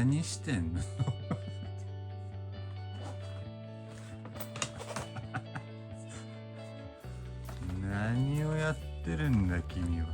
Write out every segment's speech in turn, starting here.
何してんの何をやってるんだ君は。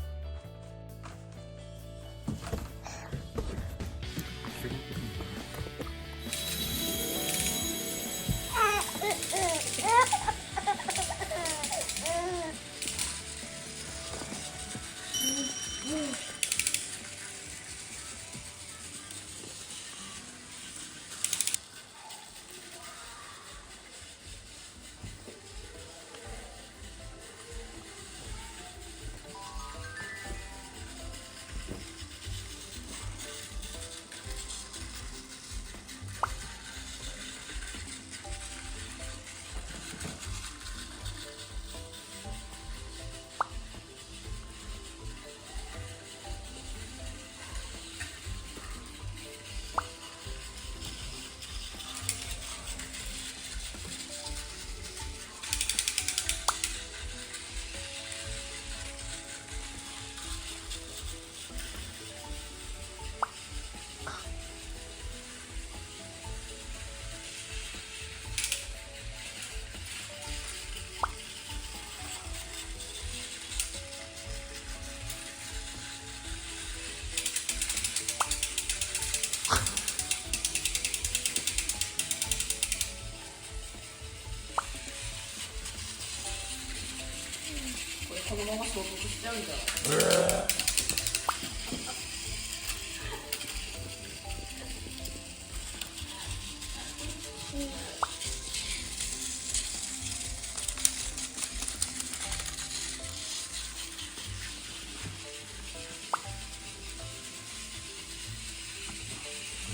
このまま消毒しちゃうんじゃない？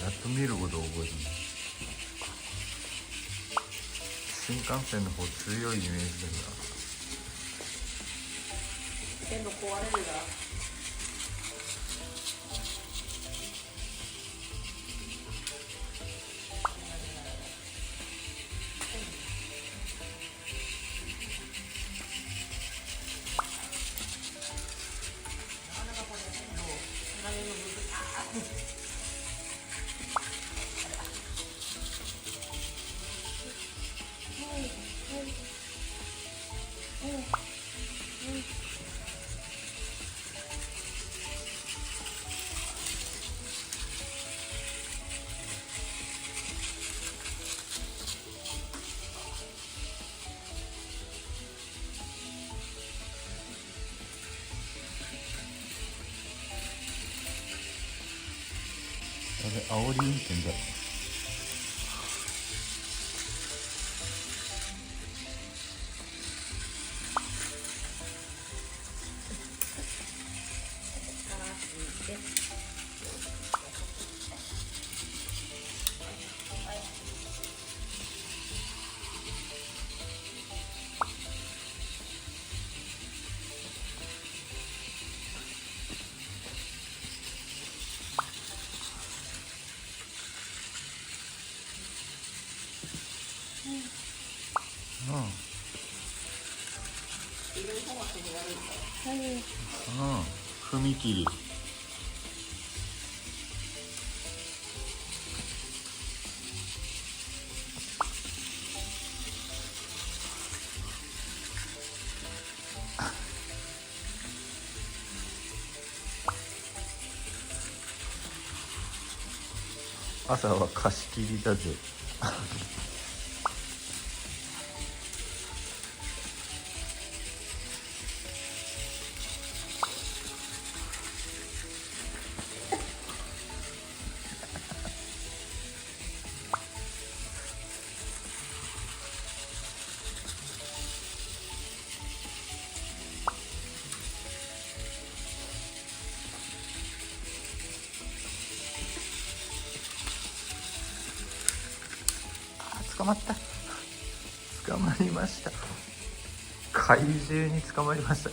やっと見ることを覚えたの。新幹線の方強いイメージだ線路壊れるな。あれ煽り運転だ。踏切。朝は貸し切りだぜ。捕まった。捕まりました。怪獣に捕まりました。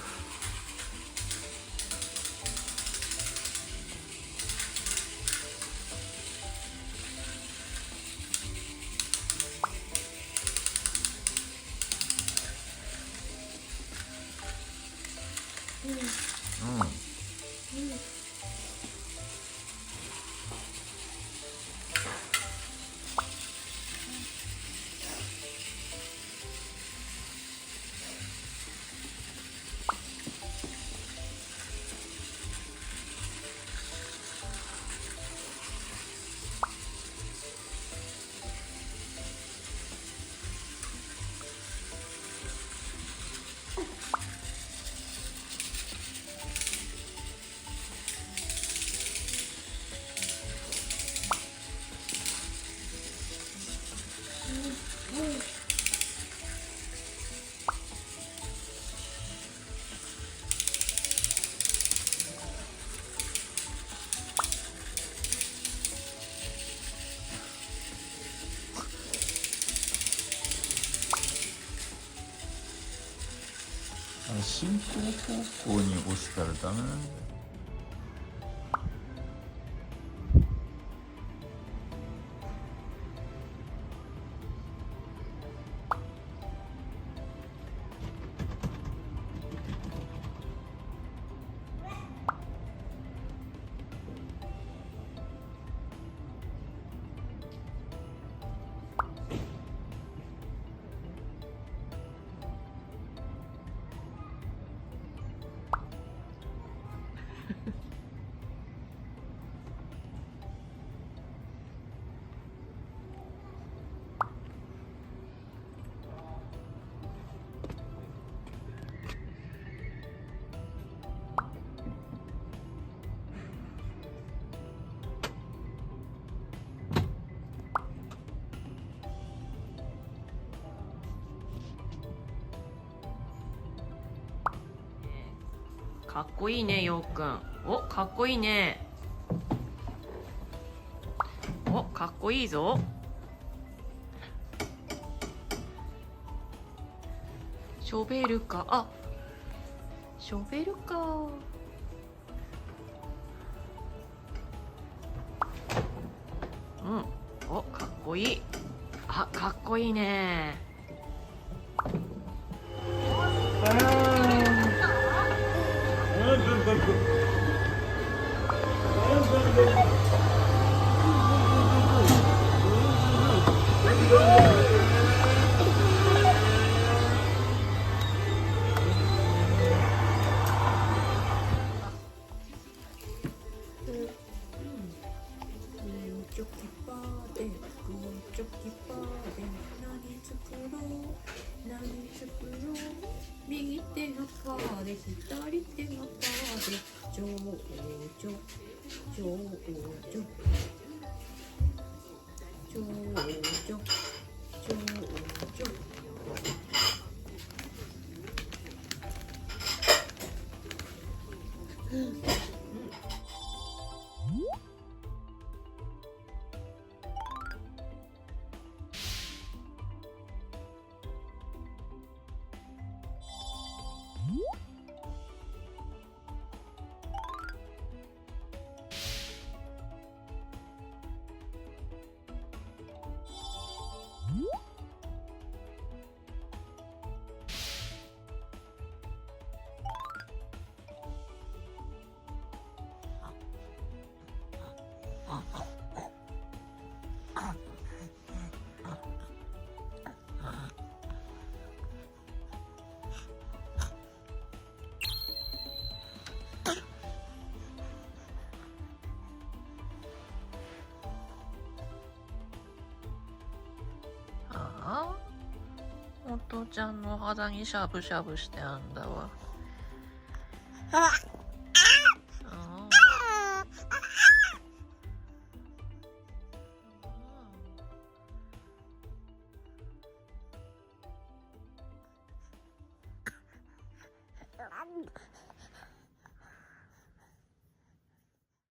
進行方向に押したらダメなんだよ。かっこいいね、ようくん。お、かっこいいね。お、かっこいいぞ。ショベルか。あ、ショベルか。うん。お、かっこいい。あ、かっこいいね。チョキパーでチョキパーで何作ろう何作ろう右手がパーで左手がパーでちょうちょちょうちょちょうちょちょうちょああ、お父ちゃんの肌にしゃぶしゃぶしてあんだわ。ああ。